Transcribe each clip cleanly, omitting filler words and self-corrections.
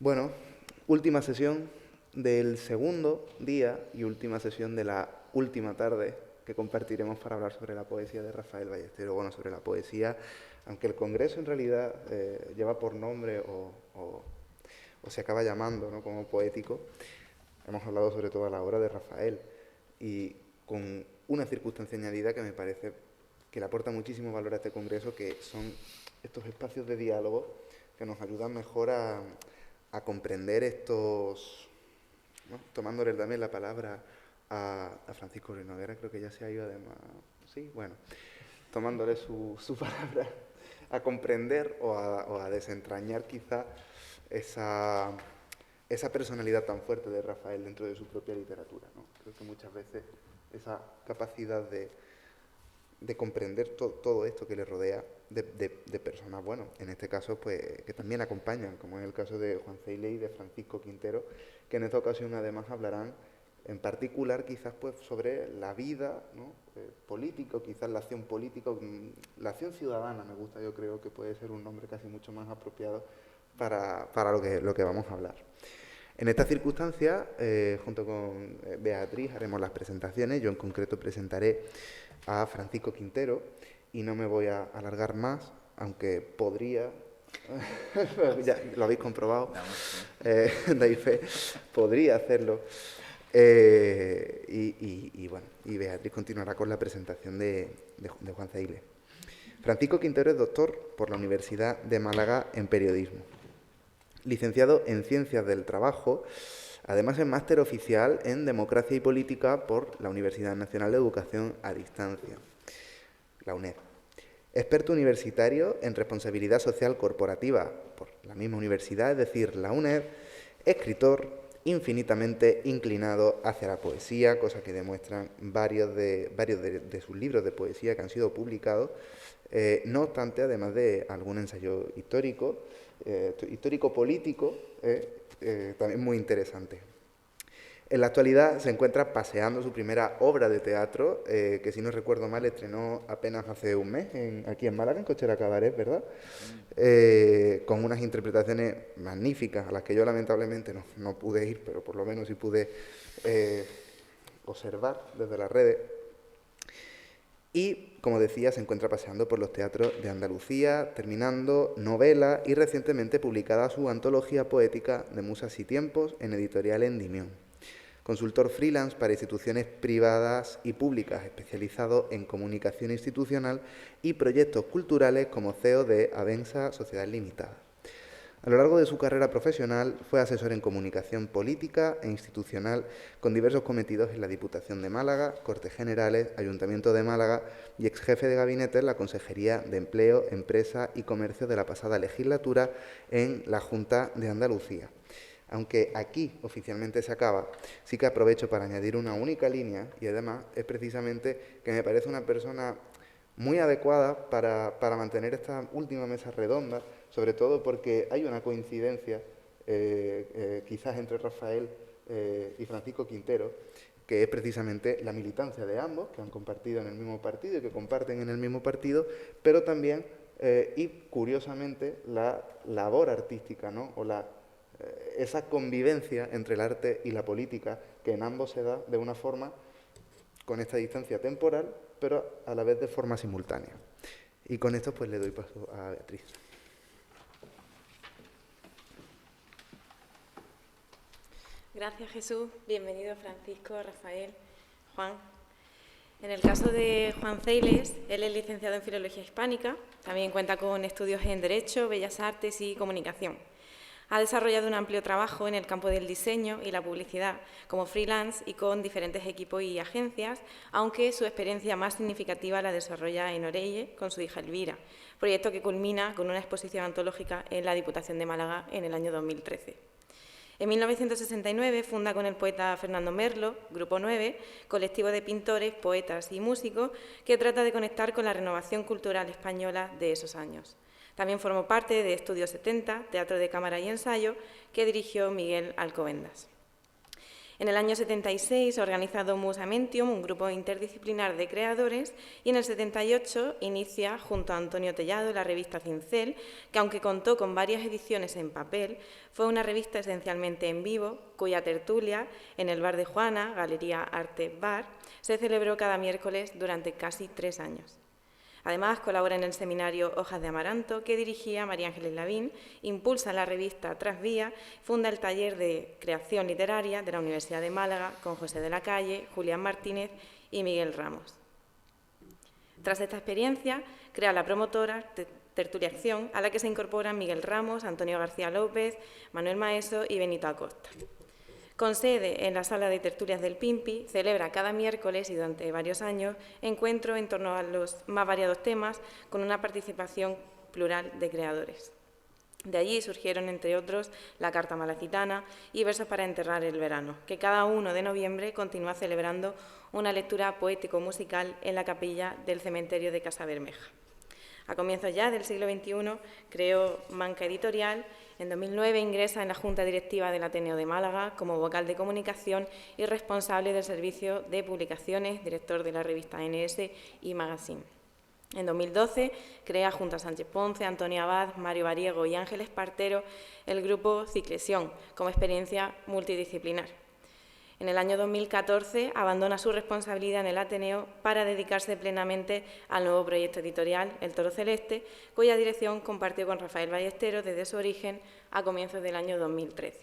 Bueno, última sesión del segundo día y última sesión de la última tarde que compartiremos para hablar sobre la poesía de Rafael Ballesteros. Bueno, sobre la poesía, aunque el Congreso en realidad lleva por nombre o se acaba llamando, ¿no?, como poético, hemos hablado sobre toda la obra de Rafael y con una circunstancia añadida que me parece que le aporta muchísimo valor a este Congreso, que son estos espacios de diálogo que nos ayudan mejor a comprender estos, ¿no?, tomándole también la palabra a Francisco Noguera, creo que ya se ha ido además, sí, bueno, tomándole su palabra, a comprender o a desentrañar quizá esa personalidad tan fuerte de Rafael dentro de su propia literatura, ¿no? Creo que muchas veces esa capacidad de comprender todo esto que le rodea de personas, bueno, en este caso, pues, que también acompañan, como en el caso de Juan Ceile y de Francisco Quintero, que en esta ocasión además hablarán en particular quizás pues sobre la vida, ¿no?, política, quizás la acción política, la acción ciudadana, me gusta, yo creo que puede ser un nombre casi mucho más apropiado para lo que vamos a hablar. En esta circunstancia, junto con Beatriz, haremos las presentaciones. Yo en concreto presentaré a Francisco Quintero y no me voy a alargar más, aunque podría, ya lo habéis comprobado, dais fe, podría hacerlo. Bueno, y Beatriz continuará con la presentación de Juan Ceile. Francisco Quintero es doctor por la Universidad de Málaga en Periodismo, licenciado en Ciencias del Trabajo, además es máster oficial en Democracia y Política por la Universidad Nacional de Educación a Distancia, la UNED. Experto universitario en responsabilidad social corporativa por la misma universidad, es decir, la UNED. Escritor infinitamente inclinado hacia la poesía, cosa que demuestran varios de sus libros de poesía que han sido publicados. No obstante, además de algún ensayo histórico-político, también muy interesante. En la actualidad se encuentra paseando su primera obra de teatro, que si no recuerdo mal estrenó apenas hace un mes aquí en Málaga, en Cochera Cabaret, ¿verdad? Con unas interpretaciones magníficas, a las que yo lamentablemente no pude ir, pero por lo menos sí pude observar desde las redes. Y, como decía, se encuentra paseando por los teatros de Andalucía, terminando novela y recientemente publicada su antología poética de Musas y Tiempos en Editorial Endymion. Consultor freelance para instituciones privadas y públicas, especializado en comunicación institucional y proyectos culturales como CEO de Avensa Sociedad Limitada. A lo largo de su carrera profesional fue asesor en comunicación política e institucional con diversos cometidos en la Diputación de Málaga, Cortes Generales, Ayuntamiento de Málaga y ex jefe de gabinete en la Consejería de Empleo, Empresa y Comercio de la pasada legislatura en la Junta de Andalucía. Aunque aquí oficialmente se acaba, sí que aprovecho para añadir una única línea y además es precisamente que me parece una persona muy adecuada para mantener esta última mesa redonda, sobre todo porque hay una coincidencia quizás entre Rafael y Francisco Quintero, que es precisamente la militancia de ambos, que han compartido en el mismo partido y que comparten en el mismo partido, pero también, y curiosamente, la labor artística, ¿no?, o esa convivencia entre el arte y la política que en ambos se da de una forma con esta distancia temporal, pero a la vez de forma simultánea. Y con esto pues le doy paso a Beatriz. Gracias, Jesús. Bienvenido, Francisco, Rafael, Juan. En el caso de Juan Ceiles, él es licenciado en Filología Hispánica, también cuenta con estudios en Derecho, Bellas Artes y Comunicación. Ha desarrollado un amplio trabajo en el campo del diseño y la publicidad como freelance y con diferentes equipos y agencias, aunque su experiencia más significativa la desarrolla en Orelle con su hija Elvira, proyecto que culmina con una exposición antológica en la Diputación de Málaga en el año 2013. En 1969 funda con el poeta Fernando Merlo, Grupo 9, colectivo de pintores, poetas y músicos que trata de conectar con la renovación cultural española de esos años. También formó parte de Estudio 70, Teatro de Cámara y Ensayo, que dirigió Miguel Alcobendas. En el año 76 organiza Domus Amentium, un grupo interdisciplinar de creadores, y en el 78 inicia, junto a Antonio Tellado, la revista Cincel, que aunque contó con varias ediciones en papel, fue una revista esencialmente en vivo, cuya tertulia, en el bar de Juana, Galería Arte Bar, se celebró cada miércoles durante casi 3 años. Además, colabora en el seminario Hojas de Amaranto, que dirigía María Ángeles Lavín, impulsa la revista Trasvía, funda el taller de creación literaria de la Universidad de Málaga con José de la Calle, Julián Martínez y Miguel Ramos. Tras esta experiencia, crea la promotora Tertulia Acción, a la que se incorporan Miguel Ramos, Antonio García López, Manuel Maeso y Benito Acosta. Con sede en la sala de tertulias del Pimpi, celebra cada miércoles y durante varios años encuentros en torno a los más variados temas con una participación plural de creadores. De allí surgieron, entre otros, la Carta Malacitana y Versos para enterrar el verano, que cada 1 de noviembre continúa celebrando una lectura poético-musical en la capilla del cementerio de Casa Bermeja. A comienzos ya del siglo XXI creó Manca Editorial. En 2009 ingresa en la Junta Directiva del Ateneo de Málaga como vocal de comunicación y responsable del servicio de publicaciones, director de la revista NS y Magazine. En 2012 crea junto a Sánchez Ponce, Antonio Abad, Mario Bariego y Ángel Espartero el grupo Ciclesión como experiencia multidisciplinar. En el año 2014 abandona su responsabilidad en el Ateneo para dedicarse plenamente al nuevo proyecto editorial, El Toro Celeste, cuya dirección compartió con Rafael Ballesteros desde su origen a comienzos del año 2013.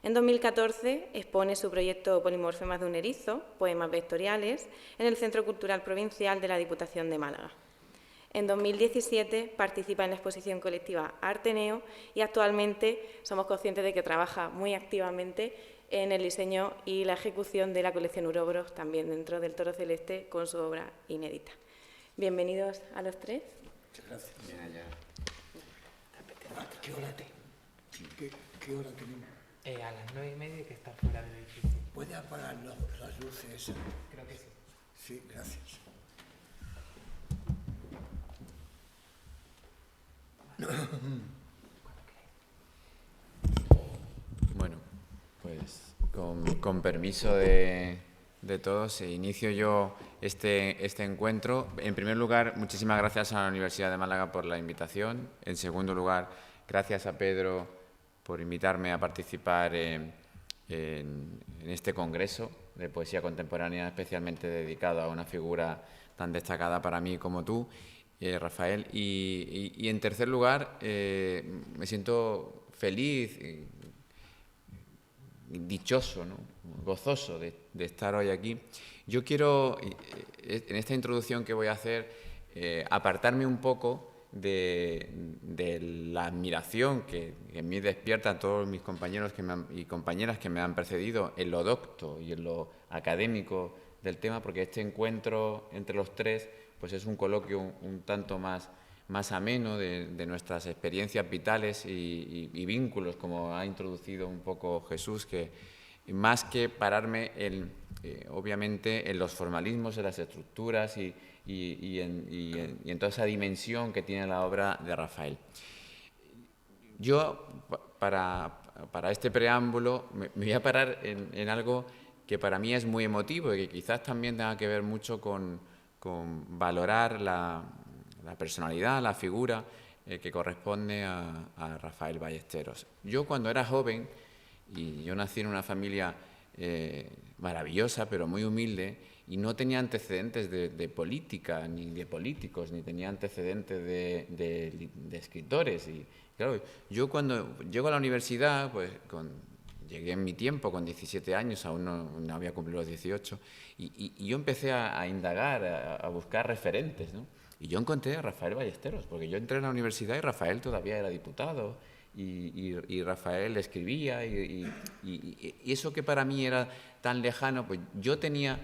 En 2014 expone su proyecto Polimorfemas de un erizo, poemas vectoriales, en el Centro Cultural Provincial de la Diputación de Málaga. En 2017 participa en la exposición colectiva Arteneo y actualmente somos conscientes de que trabaja muy activamente en el diseño y la ejecución de la colección Uroboros, también dentro del Toro Celeste, con su obra inédita. Bienvenidos a los tres. Muchas gracias. ¿Qué hora tenemos? A las 9:30 hay que estar fuera del edificio. ¿Puede apagar las luces? Creo que sí. Sí, gracias. Bueno, pues con permiso de todos, inicio yo este encuentro. En primer lugar, muchísimas gracias a la Universidad de Málaga por la invitación. En segundo lugar, gracias a Pedro por invitarme a participar en este congreso de poesía contemporánea, especialmente dedicado a una figura tan destacada para mí como tú, Rafael. Y en tercer lugar, me siento feliz, dichoso, ¿no? Gozoso de estar hoy aquí. Yo quiero, en esta introducción que voy a hacer, apartarme un poco de la admiración que en mí despiertan todos mis compañeros y compañeras que me han precedido en lo docto y en lo académico del tema, porque este encuentro entre los tres pues es un coloquio un tanto más ameno de nuestras experiencias vitales y vínculos, como ha introducido un poco Jesús, que más que pararme obviamente en los formalismos, en las estructuras y en toda esa dimensión que tiene la obra de Rafael. Yo, para este preámbulo, me voy a parar en algo que para mí es muy emotivo y que quizás también tenga que ver mucho con valorar la personalidad, la figura que corresponde a Rafael Ballesteros. Yo, cuando era joven, y yo nací en una familia maravillosa, pero muy humilde, y no tenía antecedentes de política, ni de políticos, ni tenía antecedentes de escritores. Y claro, yo cuando llego a la universidad, pues llegué en mi tiempo con 17 años, aún no había cumplido los 18, y yo empecé a indagar, a buscar referentes, ¿no? Y yo encontré a Rafael Ballesteros, porque yo entré en la universidad y Rafael todavía era diputado, y Rafael escribía, y eso que para mí era tan lejano, pues yo tenía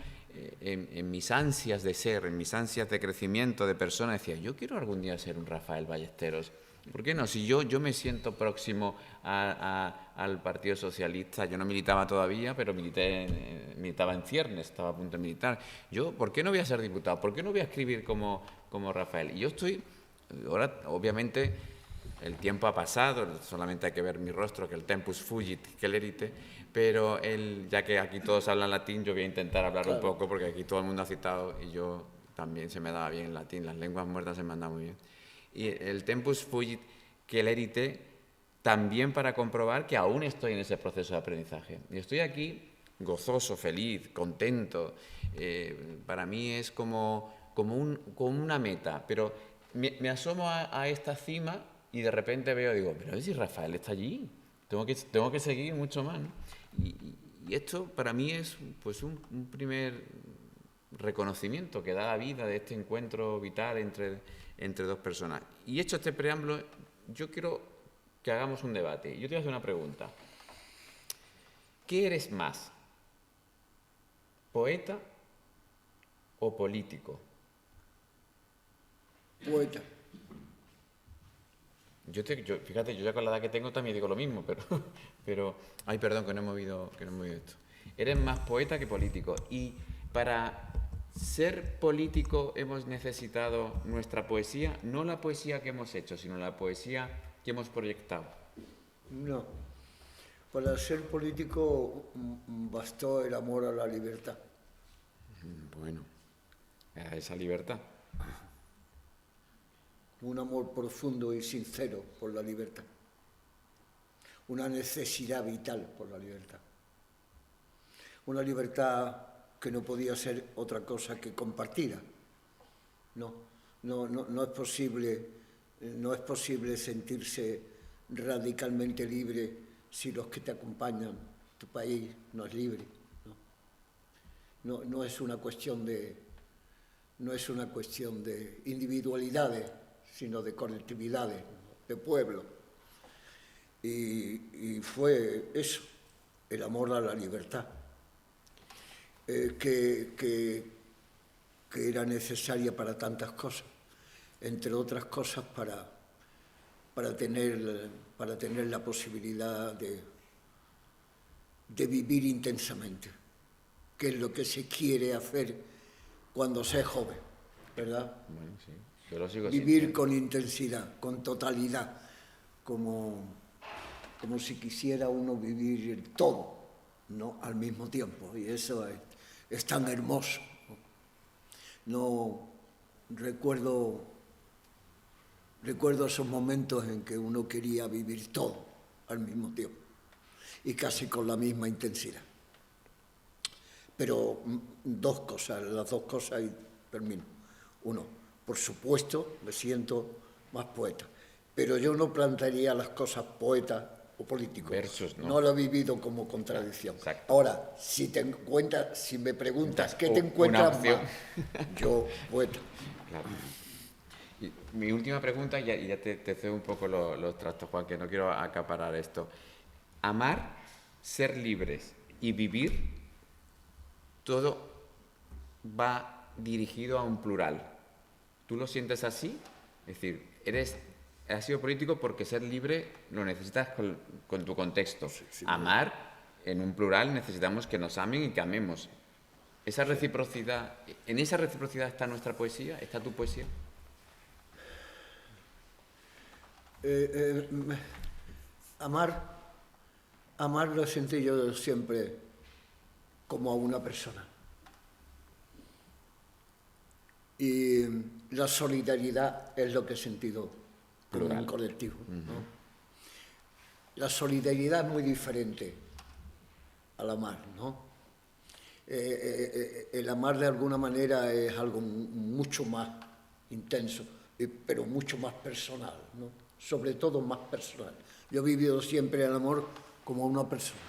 en mis ansias de ser, en mis ansias de crecimiento de persona, decía, yo quiero algún día ser un Rafael Ballesteros. ¿Por qué no? Si yo me siento próximo al Partido Socialista, yo no militaba todavía, pero militaba en ciernes, estaba a punto de militar. ¿Por qué no voy a ser diputado? ¿Por qué no voy a escribir como Rafael? Y yo estoy, ahora obviamente, el tiempo ha pasado, solamente hay que ver mi rostro, que el tempus fugit celerite, pero ya que aquí todos hablan latín, yo voy a intentar hablar un poco, porque aquí todo el mundo ha citado y yo también se me daba bien el latín, las lenguas muertas se me han dado muy bien. Y el tempus fugit celerite también para comprobar que aún estoy en ese proceso de aprendizaje. Y estoy aquí gozoso, feliz, contento. Para mí es como una meta, pero me asomo a esta cima y de repente digo, pero si Rafael está allí, tengo que seguir mucho más, ¿no? Y esto para mí es pues un primer reconocimiento que da la vida de este encuentro vital entre dos personas. Y hecho este preámbulo, yo quiero que hagamos un debate. Yo te voy a hacer una pregunta. ¿Qué eres más? ¿Poeta o político? Poeta. Fíjate, yo ya con la edad que tengo también digo lo mismo, pero ay, perdón, que no he movido esto. Eres más poeta que político. Y para ser político hemos necesitado nuestra poesía, no la poesía que hemos hecho, sino la poesía que hemos proyectado. No. Para ser político bastó el amor a la libertad. Bueno, a esa libertad. Un amor profundo y sincero por la libertad. Una necesidad vital por la libertad. Una libertad que no podía ser otra cosa que compartida. No es posible sentirse radicalmente libre si los que te acompañan, tu país, no es libre. No es una cuestión de individualidades, sino de colectividades, de pueblo. Y fue eso, el amor a la libertad, que era necesaria para tantas cosas, entre otras cosas para tener la posibilidad de vivir intensamente, que es lo que se quiere hacer cuando se es joven, ¿verdad? Bueno, sí. Yo lo sigo Vivir sintiendo. con intensidad, con totalidad, como si quisiera uno vivir el todo, ¿no? Al mismo tiempo, y eso es tan hermoso. No recuerdo esos momentos en que uno quería vivir todo al mismo tiempo y casi con la misma intensidad. Pero las dos cosas y termino. Uno, por supuesto, me siento más poeta, pero yo no plantearía las cosas poeta o político. Versus, ¿no? No lo he vivido como contradicción. Exacto. Ahora, si me preguntas qué te Una encuentras opción. más, yo poeta. Claro. Y mi última pregunta, y ya te cedo un poco los trastos, Juan, que no quiero acaparar esto. Amar, ser libres y vivir, todo va dirigido a un plural. ¿Tú lo sientes así? Es decir, has sido político porque ser libre lo necesitas con tu contexto. Sí, Amar, en un plural, necesitamos que nos amen y que amemos. Esa reciprocidad, ¿en esa reciprocidad está nuestra poesía? ¿Está tu poesía? Amar lo sentí yo siempre como a una persona. Y la solidaridad es lo que he sentido como un colectivo, ¿no? La solidaridad es muy diferente al amar, ¿no? El amar de alguna manera es algo mucho más intenso, pero mucho más personal, ¿no? Sobre todo más personal. Yo he vivido siempre el amor como una persona.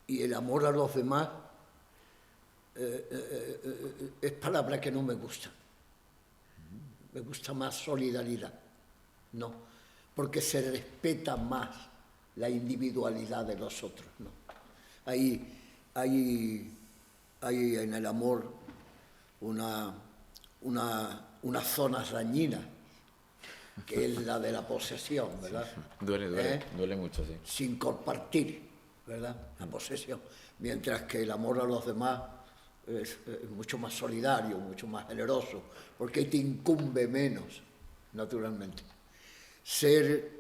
Y el amor a los demás es palabra que no me gusta. Me gusta más solidaridad, ¿no? Porque se respeta más la individualidad de los otros, ¿no? Hay en el amor una zona dañina, que es la de la posesión, ¿verdad? Duele mucho, sí. Sin compartir, ¿verdad? La posesión. Mientras que el amor a los demás es mucho más solidario, mucho más generoso, porque te incumbe menos, naturalmente. Ser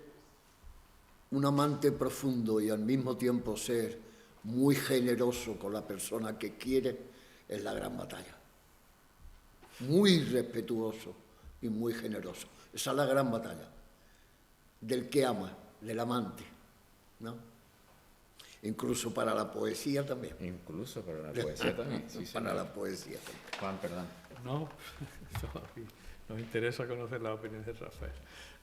un amante profundo y al mismo tiempo ser muy generoso con la persona que quiere es la gran batalla. Muy respetuoso y muy generoso. Esa es la gran batalla del que ama, del amante, ¿no? Incluso para la poesía también. Incluso para la poesía también. Sí, para la poesía también. Juan, perdón. No, nos interesa conocer la opinión de Rafael.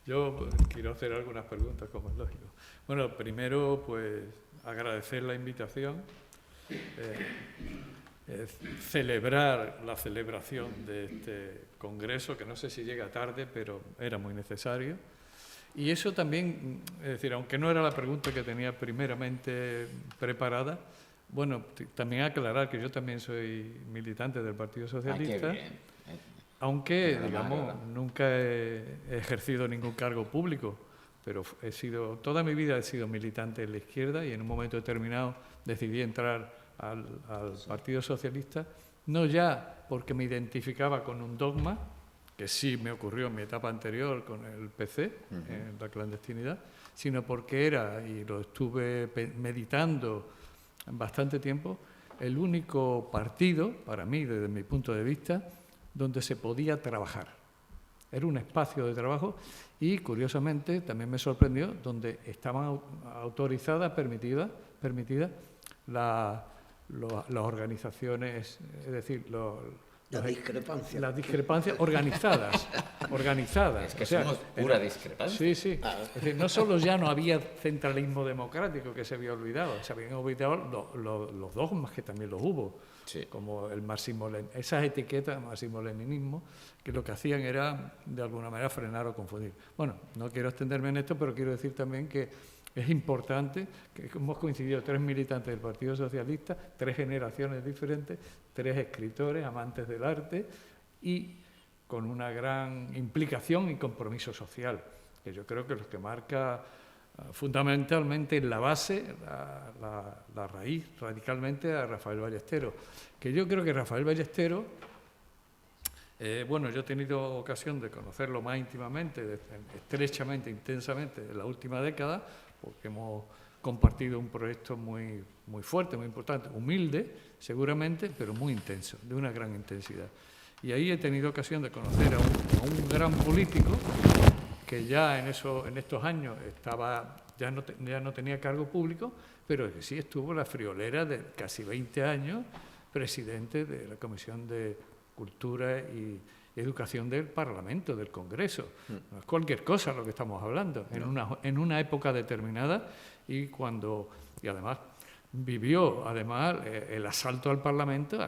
Yo quiero hacer algunas preguntas, como es lógico. Bueno, primero, pues, agradecer la invitación, celebrar la celebración de este congreso, que no sé si llega tarde, pero era muy necesario. Y eso también, es decir, aunque no era la pregunta que tenía primeramente preparada, bueno, también aclarar que yo también soy militante del Partido Socialista. Qué bien. Aunque, digamos, nunca he ejercido ningún cargo público, pero toda mi vida he sido militante en la izquierda y en un momento determinado decidí entrar al Partido Socialista, no ya porque me identificaba con un dogma, que sí me ocurrió en mi etapa anterior con el PC, en la clandestinidad, sino porque era, y lo estuve meditando bastante tiempo, el único partido, para mí, desde mi punto de vista, donde se podía trabajar. Era un espacio de trabajo y, curiosamente, también me sorprendió, donde estaban autorizadas, permitidas las organizaciones, es decir, las discrepancias organizadas. Es que somos pura discrepancia. Sí, sí. Es decir, no solo ya no había centralismo democrático, que se había olvidado, se habían olvidado los dogmas, que también los hubo, sí, como el marxismo-leninismo, esas etiquetas de marxismo-leninismo, que lo que hacían era, de alguna manera, frenar o confundir. Bueno, no quiero extenderme en esto, pero quiero decir también que es importante que hemos coincidido 3 militantes del Partido Socialista, 3 generaciones diferentes, 3 escritores, amantes del arte y con una gran implicación y compromiso social, que yo creo que es lo que marca fundamentalmente en la base, la raíz, radicalmente, a Rafael Ballesteros. Que yo creo que Rafael Ballesteros, bueno, yo he tenido ocasión de conocerlo más íntimamente, estrechamente, intensamente, en la última década, porque hemos compartido un proyecto muy, muy fuerte, muy importante, humilde, seguramente, pero muy intenso, de una gran intensidad. Y ahí he tenido ocasión de conocer a un gran político que ya en estos años ya no tenía cargo público, pero que sí estuvo la friolera de casi 20 años presidente de la Comisión de Cultura y Educación del Parlamento, del Congreso. No es cualquier cosa lo que estamos hablando, en una época determinada y además vivió el asalto al Parlamento,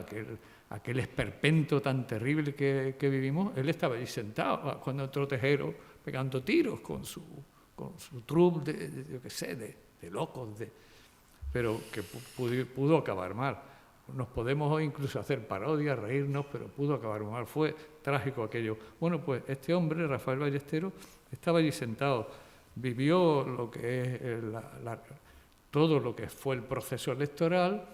aquel esperpento tan terrible que vivimos. Él estaba allí sentado cuando entró Tejero pegando tiros con su troupe de locos, pero que pudo acabar mal. Nos podemos hoy incluso hacer parodias, reírnos, pero pudo acabar mal. Fue trágico aquello. Bueno, pues este hombre, Rafael Ballesteros, estaba allí sentado, vivió lo que es todo lo que fue el proceso electoral,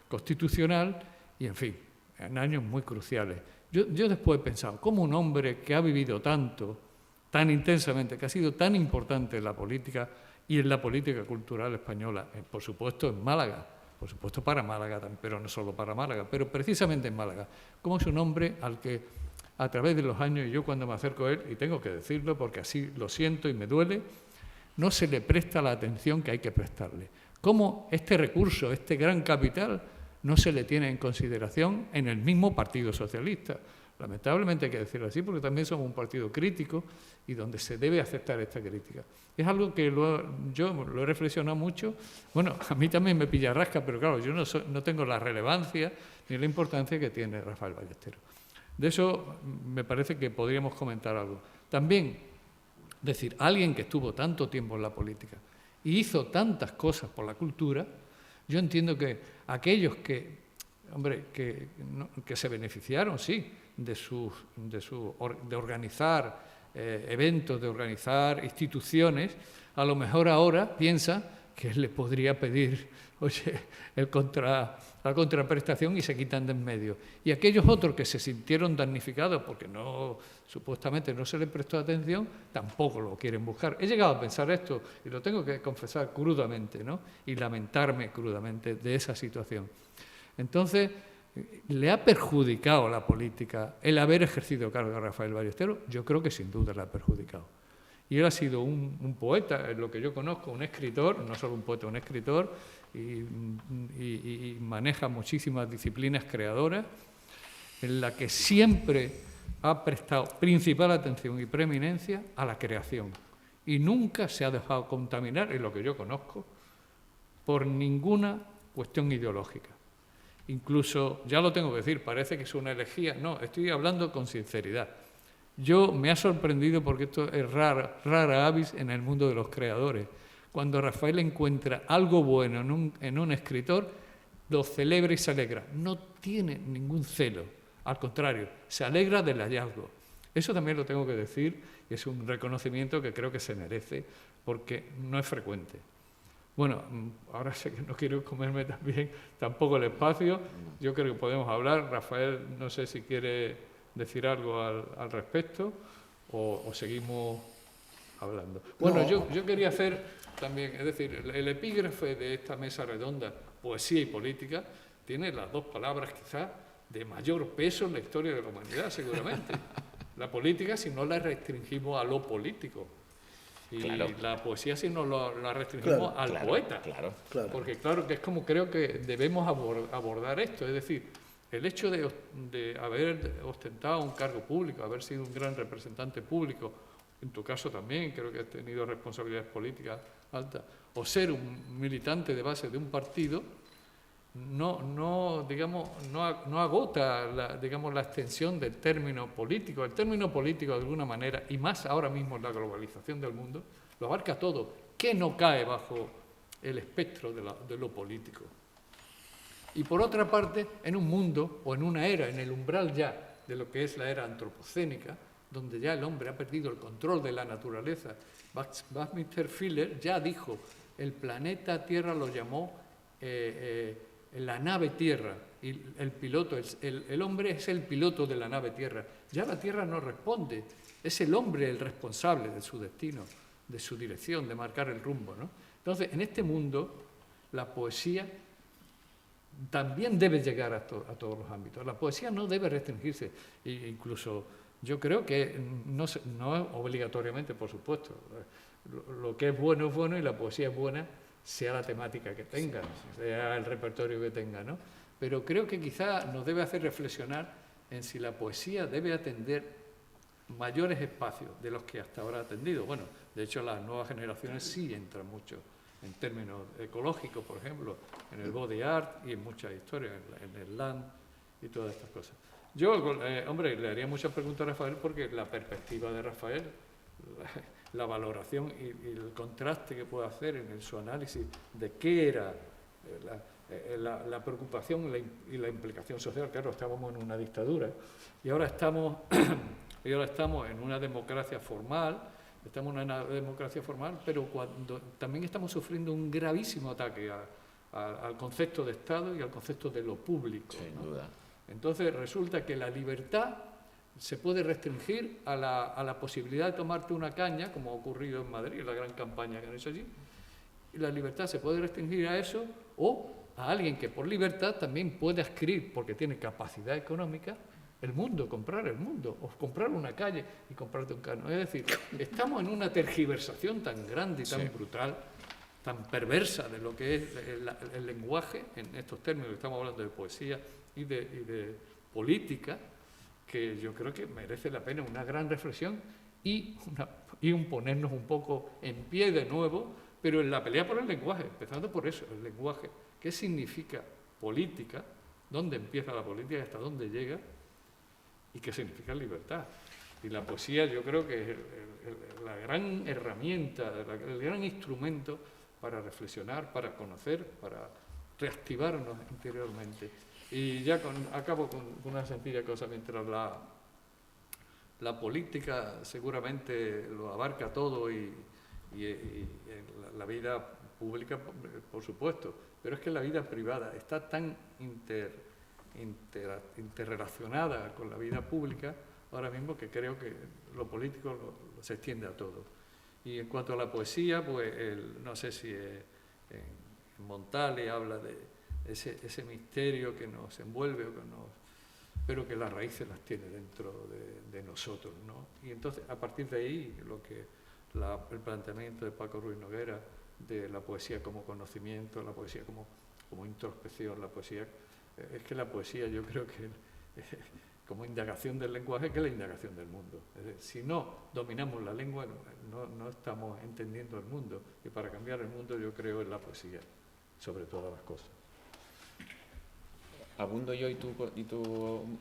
constitucional, y en fin, en años muy cruciales. Yo después he pensado, ¿cómo un hombre que ha vivido tanto, tan intensamente, que ha sido tan importante en la política y en la política cultural española, por supuesto en Málaga, por supuesto para Málaga también, pero no solo para Málaga, pero precisamente en Málaga, cómo es un hombre al que a través de los años, y yo cuando me acerco a él, y tengo que decirlo porque así lo siento y me duele, no se le presta la atención que hay que prestarle. Cómo este recurso, este gran capital, no se le tiene en consideración en el mismo Partido Socialista. Lamentablemente hay que decirlo así, porque también somos un partido crítico y donde se debe aceptar esta crítica. Es algo que yo lo he reflexionado mucho. Bueno, a mí también me pilla rasca, pero claro, yo no tengo la relevancia ni la importancia que tiene Rafael Ballesteros. De eso me parece que podríamos comentar algo. También, decir, alguien que estuvo tanto tiempo en la política y hizo tantas cosas por la cultura, yo entiendo que aquellos que se beneficiaron, sí, de organizar eventos, de organizar instituciones, a lo mejor ahora piensa que él le podría pedir, oye, la contraprestación, y se quitan de en medio. Y aquellos otros que se sintieron damnificados porque supuestamente no se les prestó atención, tampoco lo quieren buscar. He llegado a pensar esto, y lo tengo que confesar crudamente, ¿no? Y lamentarme crudamente de esa situación. Entonces, ¿le ha perjudicado a la política el haber ejercido cargo a Rafael Ballesteros? Yo creo que sin duda le ha perjudicado. Y él ha sido un poeta, en lo que yo conozco, un escritor, no solo un poeta, un escritor, y maneja muchísimas disciplinas creadoras, en la que siempre ha prestado principal atención y preeminencia a la creación. Y nunca se ha dejado contaminar, en lo que yo conozco, por ninguna cuestión ideológica. Incluso, ya lo tengo que decir, parece que es una herejía. No, estoy hablando con sinceridad. Me ha sorprendido, porque esto es rara avis en el mundo de los creadores. Cuando Rafael encuentra algo bueno en un escritor, lo celebra y se alegra. No tiene ningún celo, al contrario, se alegra del hallazgo. Eso también lo tengo que decir, y es un reconocimiento que creo que se merece, porque no es frecuente. Bueno, ahora sé que no quiero comerme tampoco el espacio. Yo creo que podemos hablar. Rafael, no sé si quiere decir algo al respecto o seguimos hablando. Bueno, no. yo quería hacer también, es decir, el epígrafe de esta mesa redonda, poesía y política, tiene las dos palabras quizás de mayor peso en la historia de la humanidad, seguramente. La política, si no la restringimos a lo político. Y claro, la poesía, si no la restringimos al poeta. Claro. Porque claro, que es como creo que debemos abordar esto, es decir, el hecho de haber ostentado un cargo público, haber sido un gran representante público, en tu caso también creo que has tenido responsabilidades políticas altas, o ser un militante de base de un partido, no agota la extensión del término político. El término político, de alguna manera, y más ahora mismo en la globalización del mundo, lo abarca todo. ¿Qué no cae bajo el espectro de lo político? Y por otra parte, en un mundo o en una era, en el umbral ya de lo que es la era antropocénica, donde ya el hombre ha perdido el control de la naturaleza, Buckminster Fuller ya dijo, el planeta Tierra lo llamó la nave Tierra, y el piloto, el hombre es el piloto de la nave Tierra. Ya la Tierra no responde, es el hombre el responsable de su destino, de su dirección, de marcar el rumbo, ¿no? Entonces, en este mundo, la poesía también debe llegar a todos los ámbitos. La poesía no debe restringirse, e incluso yo creo que no obligatoriamente, por supuesto. Lo que es bueno y la poesía es buena, sea la temática que tenga, sea el repertorio que tenga, ¿no? Pero creo que quizá nos debe hacer reflexionar en si la poesía debe atender mayores espacios de los que hasta ahora ha atendido. Bueno, de hecho las nuevas generaciones sí entran mucho en términos ecológicos, por ejemplo, en el body art y en muchas historias, en el land y todas estas cosas. Yo, hombre, le haría muchas preguntas a Rafael, porque la perspectiva de Rafael, la valoración y el contraste que puede hacer en su análisis de qué era la preocupación y la implicación social. Claro, estábamos en una dictadura y ahora estamos en una democracia formal. Estamos en una democracia formal, pero también estamos sufriendo un gravísimo ataque al concepto de Estado y al concepto de lo público. Sin duda. Entonces resulta que la libertad se puede restringir a la posibilidad de tomarte una caña, como ha ocurrido en Madrid, la gran campaña que han hecho allí. Y la libertad se puede restringir a eso, o a alguien que por libertad también puede adquirir, porque tiene capacidad económica, el mundo, comprar el mundo, o comprar una calle y comprarte un carro. Es decir, estamos en una tergiversación tan grande y tan brutal, tan perversa de lo que es el lenguaje, en estos términos que estamos hablando de poesía y de política, que yo creo que merece la pena una gran reflexión y un ponernos un poco en pie de nuevo, pero en la pelea por el lenguaje, empezando por eso, el lenguaje. ¿Qué significa política? ¿Dónde empieza la política y hasta dónde llega? ¿Y qué significa libertad? Y la poesía, yo creo que es la gran herramienta, el gran instrumento para reflexionar, para conocer, para reactivarnos interiormente. Y ya acabo con una sencilla cosa. Mientras la política seguramente lo abarca todo y y en la vida pública, por supuesto, pero es que la vida privada está tan interrelacionada con la vida pública ahora mismo que creo que lo político se extiende a todo. Y en cuanto a la poesía, pues no sé si en Montale habla de ese misterio que nos envuelve, pero que las raíces las tiene dentro de nosotros, ¿no? Y entonces, a partir de ahí, el planteamiento de Paco Ruiz Noguera de la poesía como conocimiento, la poesía como introspección, la poesía... Es que la poesía, yo creo que como indagación del lenguaje, que es la indagación del mundo. Es decir, si no dominamos la lengua, no estamos entendiendo el mundo. Y para cambiar el mundo, yo creo en la poesía, sobre todas las cosas. ¿Abundo yo y tú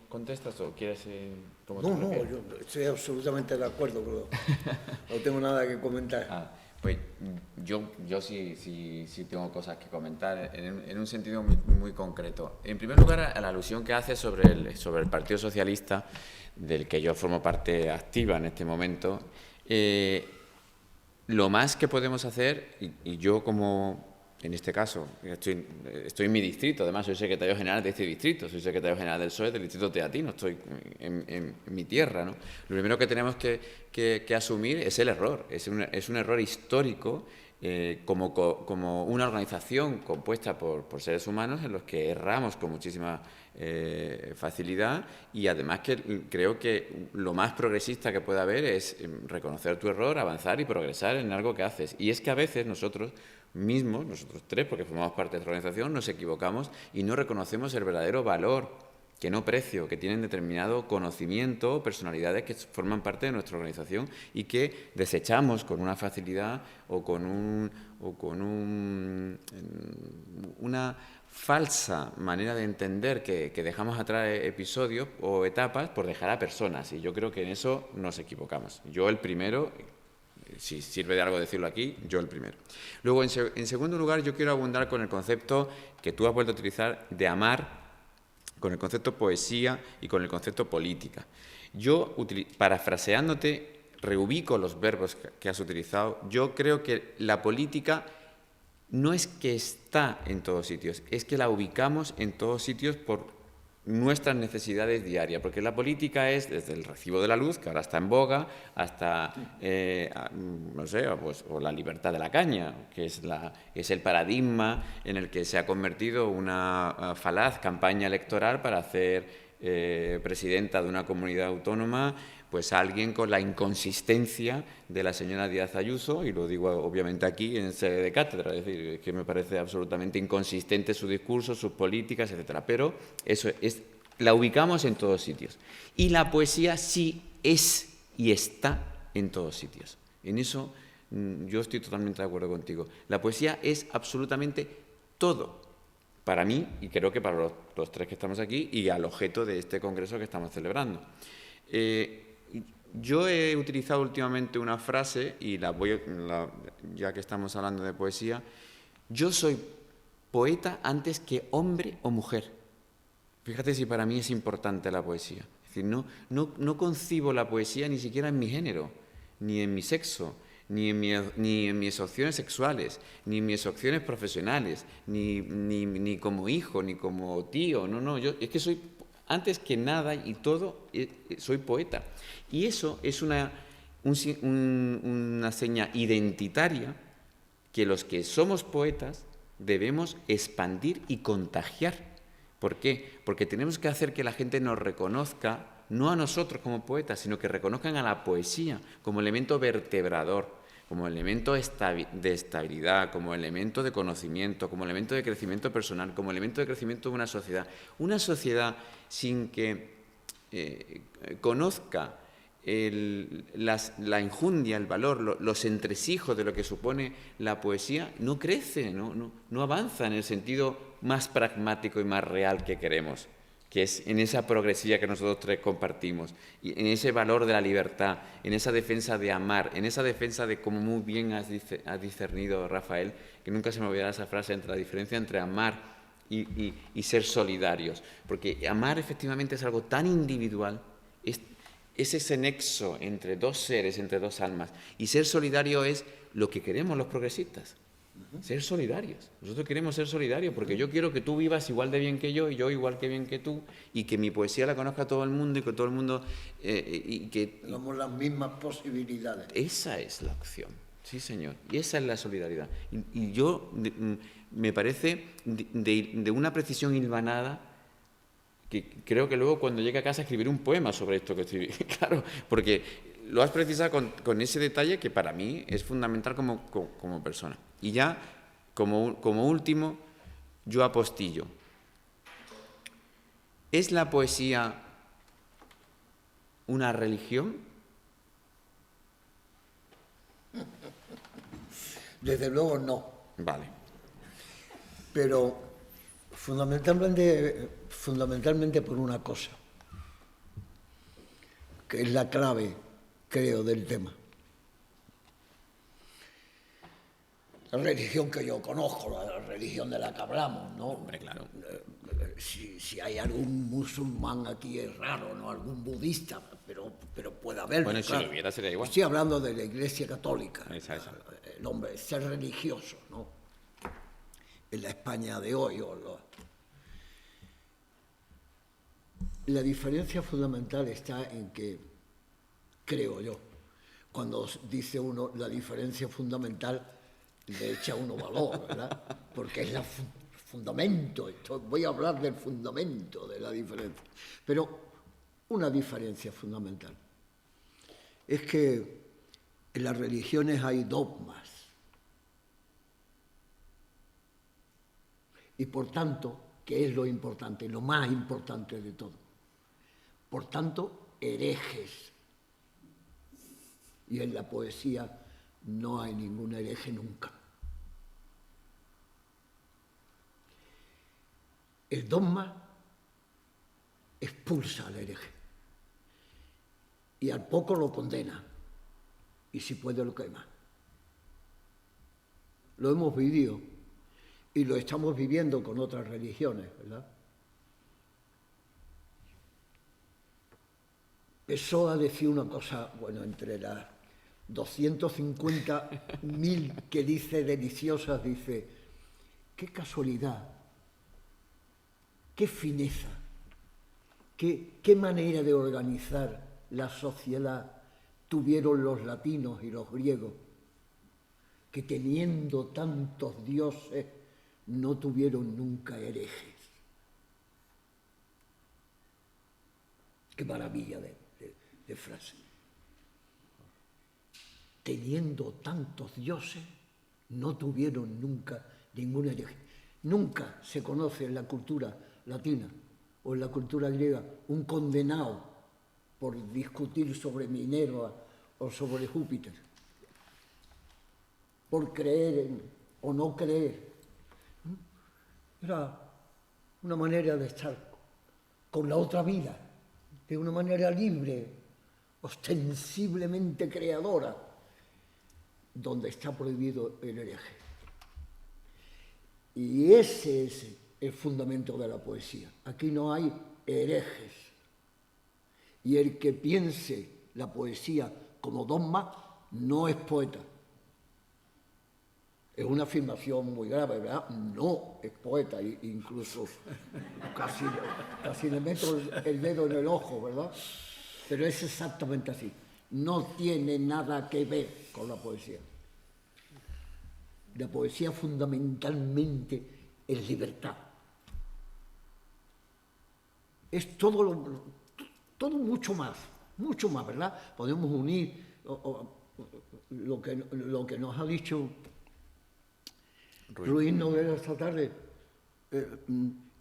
contestas o quieres...? No, yo estoy absolutamente de acuerdo, pero no tengo nada que comentar. Pues yo sí tengo cosas que comentar en un sentido muy, muy concreto. En primer lugar, a la alusión que hace sobre el Partido Socialista, del que yo formo parte activa en este momento, lo más que podemos hacer, y yo como... En este caso, estoy en mi distrito, además soy secretario general de este distrito, soy secretario general del PSOE del distrito teatino, estoy en mi tierra, ¿no? Lo primero que tenemos que asumir es el error, es un error histórico como una organización compuesta por seres humanos en los que erramos con muchísima facilidad, y además que creo que lo más progresista que puede haber es reconocer tu error, avanzar y progresar en algo que haces. Y es que a veces nosotros tres, porque formamos parte de esta organización, nos equivocamos y no reconocemos el verdadero valor, que no precio, que tienen determinado conocimiento, personalidades que forman parte de nuestra organización y que desechamos con una facilidad o con una falsa manera de entender que dejamos atrás episodios o etapas por dejar a personas, y yo creo que en eso nos equivocamos. Yo el primero... Si sirve de algo decirlo aquí, yo el primero. Luego, en segundo lugar, yo quiero abundar con el concepto que tú has vuelto a utilizar de amar, con el concepto poesía y con el concepto política. Yo, parafraseándote, reubico los verbos que has utilizado. Yo creo que la política no es que está en todos sitios, es que la ubicamos en todos sitios por nuestras necesidades diarias, porque la política es desde el recibo de la luz, que ahora está en boga, hasta, no sé, pues, o la libertad de la caña, que es el paradigma en el que se ha convertido una falaz campaña electoral para hacer presidenta de una comunidad autónoma pues a alguien con la inconsistencia de la señora Díaz Ayuso, y lo digo obviamente aquí en sede de cátedra, es decir, que me parece absolutamente inconsistente su discurso, sus políticas, etcétera. Pero eso la ubicamos en todos sitios. Y la poesía sí es y está en todos sitios. En eso yo estoy totalmente de acuerdo contigo. La poesía es absolutamente todo. Para mí, y creo que para los tres que estamos aquí, y al objeto de este congreso que estamos celebrando. Yo he utilizado últimamente una frase, y ya que estamos hablando de poesía, yo soy poeta antes que hombre o mujer. Fíjate si para mí es importante la poesía. Es decir, no concibo la poesía ni siquiera en mi género, ni en mi sexo, ni en mis opciones sexuales, ni en mis opciones profesionales, ni como hijo, ni como tío. No, yo es que soy... Antes que nada y todo, soy poeta. Y eso es una seña identitaria que los que somos poetas debemos expandir y contagiar. ¿Por qué? Porque tenemos que hacer que la gente nos reconozca, no a nosotros como poetas, sino que reconozcan a la poesía como elemento vertebrador, como elemento de estabilidad, como elemento de conocimiento, como elemento de crecimiento personal, como elemento de crecimiento de una sociedad. Una sociedad sin que conozca la enjundia, el valor, los entresijos de lo que supone la poesía, no crece, no avanza en el sentido más pragmático y más real que queremos, que es en esa progresividad que nosotros tres compartimos, y en ese valor de la libertad, en esa defensa de amar, en esa defensa de, como muy bien has discernido, Rafael, que nunca se me olvidará esa frase, entre la diferencia entre amar y ser solidarios, porque amar efectivamente es algo tan individual, es ese nexo entre dos seres, entre dos almas. Y ser solidario es lo que queremos los progresistas. Ser solidarios. Nosotros queremos ser solidarios porque yo quiero que tú vivas igual de bien que yo y yo igual que bien que tú, y que mi poesía la conozca todo el mundo y que todo el mundo... y que tenemos las mismas posibilidades. Esa es la opción, sí señor, y esa es la solidaridad. Y yo me parece de una precisión hilvanada, que creo que luego cuando llegue a casa escribiré un poema sobre esto que estoy... Claro, porque lo has precisado con ese detalle que para mí es fundamental como persona. Y ya, como último, yo apostillo. ¿Es la poesía una religión? Desde luego no. Vale. Pero fundamentalmente por una cosa, que es la clave, creo, del tema. La religión que yo conozco, la religión de la que hablamos, ¿no? Hombre, claro. Si hay algún musulmán aquí es raro, ¿no? Algún budista, pero puede haber. Bueno, claro. Si lo hubiera sería igual. Estoy hablando de la Iglesia Católica. Esa. El hombre, ser religioso, ¿no? En la España de hoy. La diferencia fundamental está en que, creo yo, cuando dice uno la diferencia fundamental, le echa uno valor, ¿verdad? Porque es el fundamento. Voy a hablar del fundamento de la diferencia. Pero una diferencia fundamental es que en las religiones hay dogmas. Y por tanto, ¿qué es lo importante? Lo más importante de todo. Por tanto, herejes. Y en la poesía no hay ningún hereje nunca. El dogma expulsa al hereje y al poco lo condena y si puede lo quema. Lo hemos vivido y lo estamos viviendo con otras religiones, ¿verdad? Pessoa decía una cosa, bueno, entre las 250.000 que dice deliciosas, dice, qué casualidad, qué fineza, qué manera de organizar la sociedad tuvieron los latinos y los griegos, que teniendo tantos dioses no tuvieron nunca herejes. Qué maravilla de frase. Teniendo tantos dioses, no tuvieron nunca ningún hereje. Nunca se conoce en la cultura latina o en la cultura griega un condenado por discutir sobre Minerva o sobre Júpiter, por creer o no creer. Era una manera de estar con la otra vida, de una manera libre, ostensiblemente creadora, donde está prohibido el hereje. Y ese es el fundamento de la poesía. Aquí no hay herejes. Y el que piense la poesía como dogma no es poeta. Es una afirmación muy grave, ¿verdad? No es poeta, incluso casi le meto el dedo en el ojo, ¿verdad? Pero es exactamente así. No tiene nada que ver con la poesía. La poesía fundamentalmente es libertad. Es todo mucho más, ¿verdad? Podemos unir lo que nos ha dicho Ruiz Noguera esta tarde.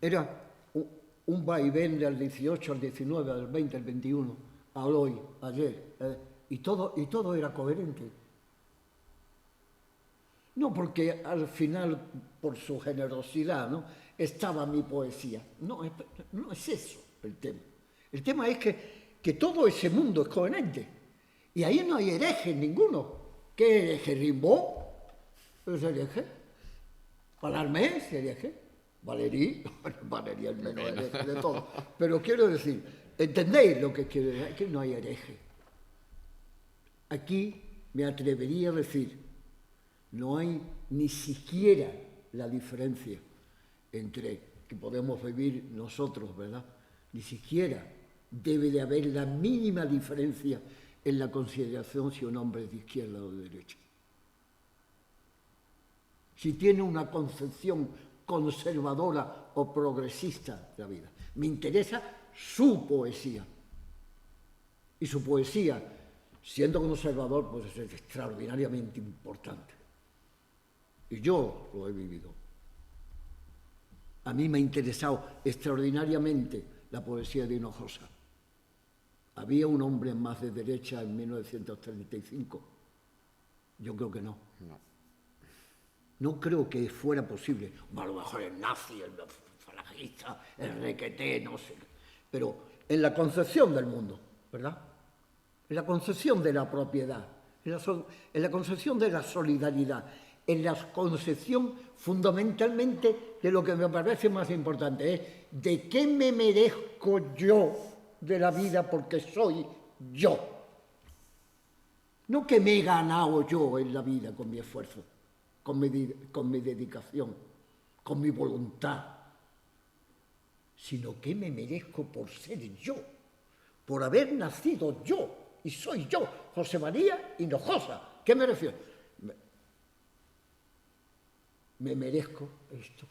Era un vaivén del 18 al 19, del 20 al 21, al hoy, ayer, y todo era coherente. No porque al final, por su generosidad, ¿no?, estaba mi poesía. No es eso el tema. El tema es que todo ese mundo es coherente. Y ahí no hay hereje ninguno. ¿Qué hereje? Rimbaud es hereje. Mallarmé es hereje. Valéry es el menos hereje de todo. Pero quiero decir, ¿Entendéis lo que quiero decir? Aquí no hay hereje. Aquí me atrevería a decir, no hay ni siquiera la diferencia entre que podemos vivir nosotros, ¿verdad? Ni siquiera debe de haber la mínima diferencia en la consideración si un hombre es de izquierda o de derecha. Si tiene una concepción conservadora o progresista de la vida. Me interesa su poesía. Y su poesía, siendo conservador, pues es extraordinariamente importante. Y yo lo he vivido. A mí me ha interesado extraordinariamente la poesía de Hinojosa. ¿Había un hombre más de derecha en 1935? Yo creo que no. No creo que fuera posible. A lo mejor el nazi, el falangista, el requeté, no sé. Pero en la concepción del mundo, ¿verdad? En la concepción de la propiedad, en la concepción de la solidaridad, en la concepción fundamentalmente de lo que me parece más importante, es de qué me merezco yo de la vida porque soy yo. No que me he ganado yo en la vida con mi esfuerzo, con mi dedicación, con mi voluntad, sino que me merezco por ser yo, por haber nacido yo, y soy yo, José María Hinojosa. ¿Qué me refiero? Me merezco esto.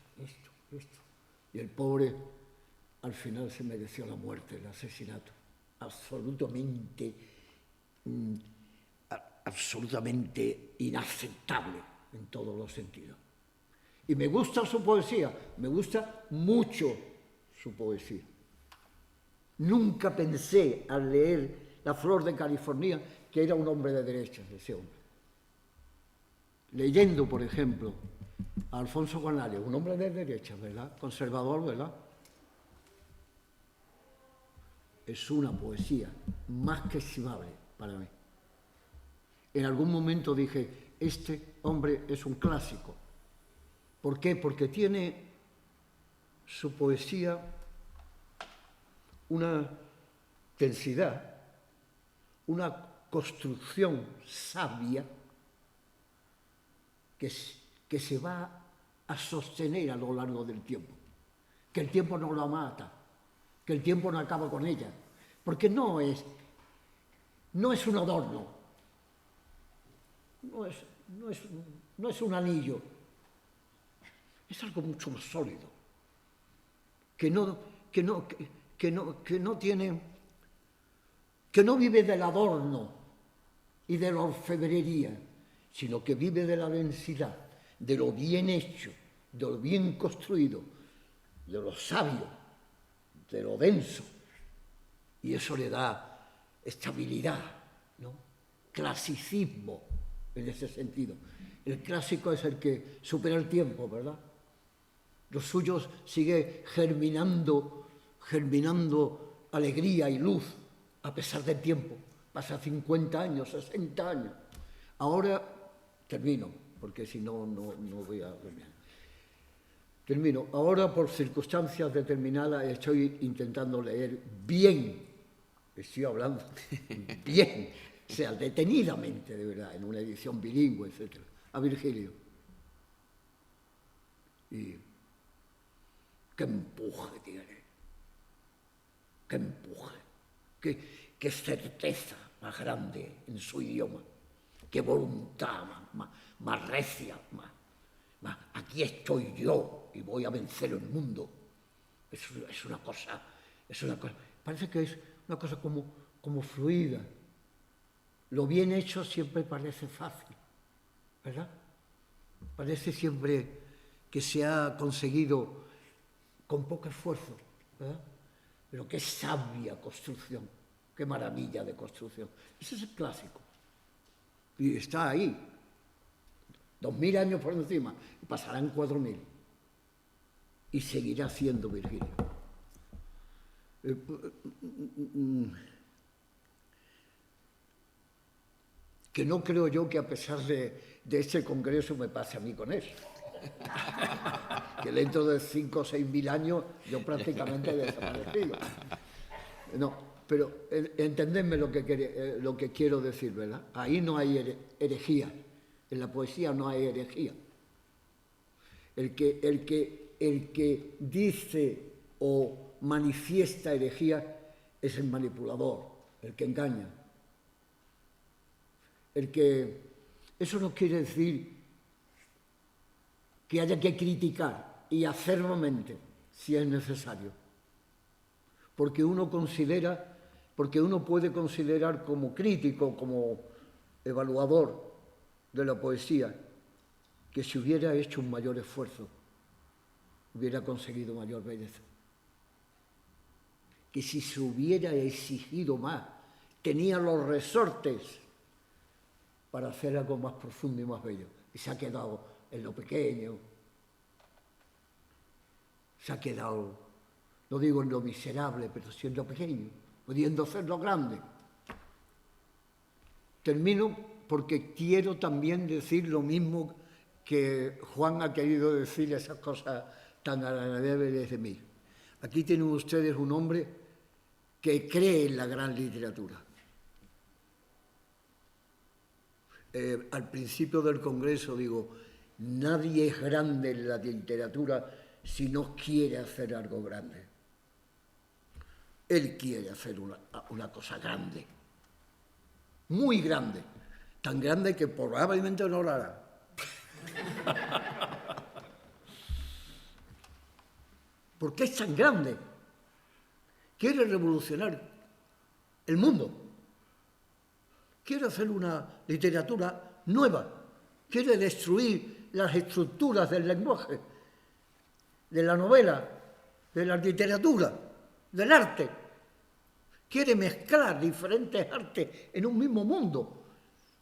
Y el pobre al final se mereció la muerte, el asesinato, absolutamente inaceptable en todos los sentidos. Y me gusta su poesía, me gusta mucho su poesía. Nunca pensé al leer La flor de California que era un hombre de derechas, ese hombre. Leyendo, por ejemplo, a Alfonso Canales, un hombre de derechas, ¿verdad? Conservador, ¿verdad? Es una poesía más que estimable para mí. En algún momento dije, este hombre es un clásico. ¿Por qué? Porque tiene su poesía una densidad, una construcción sabia que se va a sostener a lo largo del tiempo. Que el tiempo no la mata, que el tiempo no acaba con ella. Porque no es un adorno, no es un anillo, es algo mucho más sólido, que no vive del adorno y de la orfebrería, sino que vive de la densidad, de lo bien hecho, de lo bien construido, de lo sabio, de lo denso. Y eso le da estabilidad, ¿no? Clasicismo en ese sentido. El clásico es el que supera el tiempo, ¿verdad? Lo suyo sigue germinando alegría y luz a pesar del tiempo. Pasa 50 años, 60 años. Ahora termino, porque si no, no voy a terminar. Termino. Ahora, por circunstancias determinadas, estoy intentando leer bien. Estoy hablando bien, o sea, detenidamente, de verdad, en una edición bilingüe, etc. A Virgilio. Y qué empuje tiene, qué empuje, qué certeza más grande en su idioma, qué voluntad más recia, más aquí estoy yo y voy a vencer el mundo. Es una cosa, parece que es una cosa como fluida. Lo bien hecho siempre parece fácil, ¿verdad? Parece siempre que se ha conseguido con poco esfuerzo, ¿verdad? Pero qué sabia construcción, qué maravilla de construcción. Ese es el clásico. Y está ahí, 2000 años por encima, y pasarán 4000. Y seguirá siendo Virgilio. Que no creo yo que a pesar de este congreso me pase a mí con él. Que dentro de 5 o 6 mil años yo prácticamente he desaparecido. No, pero entendedme lo que quiero decir, ¿verdad? Ahí no hay herejía. En la poesía no hay herejía. El que dice o manifiesta herejía es el manipulador, el que engaña. Eso no quiere decir que haya que criticar y acervamente si es necesario. Porque uno puede considerar como crítico, como evaluador de la poesía, que si hubiera hecho un mayor esfuerzo, hubiera conseguido mayor belleza. Que si se hubiera exigido más, tenía los resortes para hacer algo más profundo y más bello. Y se ha quedado en lo pequeño, se ha quedado, no digo en lo miserable, pero sí en lo pequeño, pudiendo hacerlo grande. Termino porque quiero también decir lo mismo que Juan ha querido decir, esas cosas tan agradables de mí. Aquí tienen ustedes un hombre que cree en la gran literatura. Al principio del Congreso digo, nadie es grande en la literatura si no quiere hacer algo grande. Él quiere hacer una cosa grande, muy grande, tan grande que probablemente no lo hará. ¿Por qué es tan grande? Quiere revolucionar el mundo. Quiere hacer una literatura nueva. Quiere destruir las estructuras del lenguaje, de la novela, de la literatura, del arte. Quiere mezclar diferentes artes en un mismo mundo.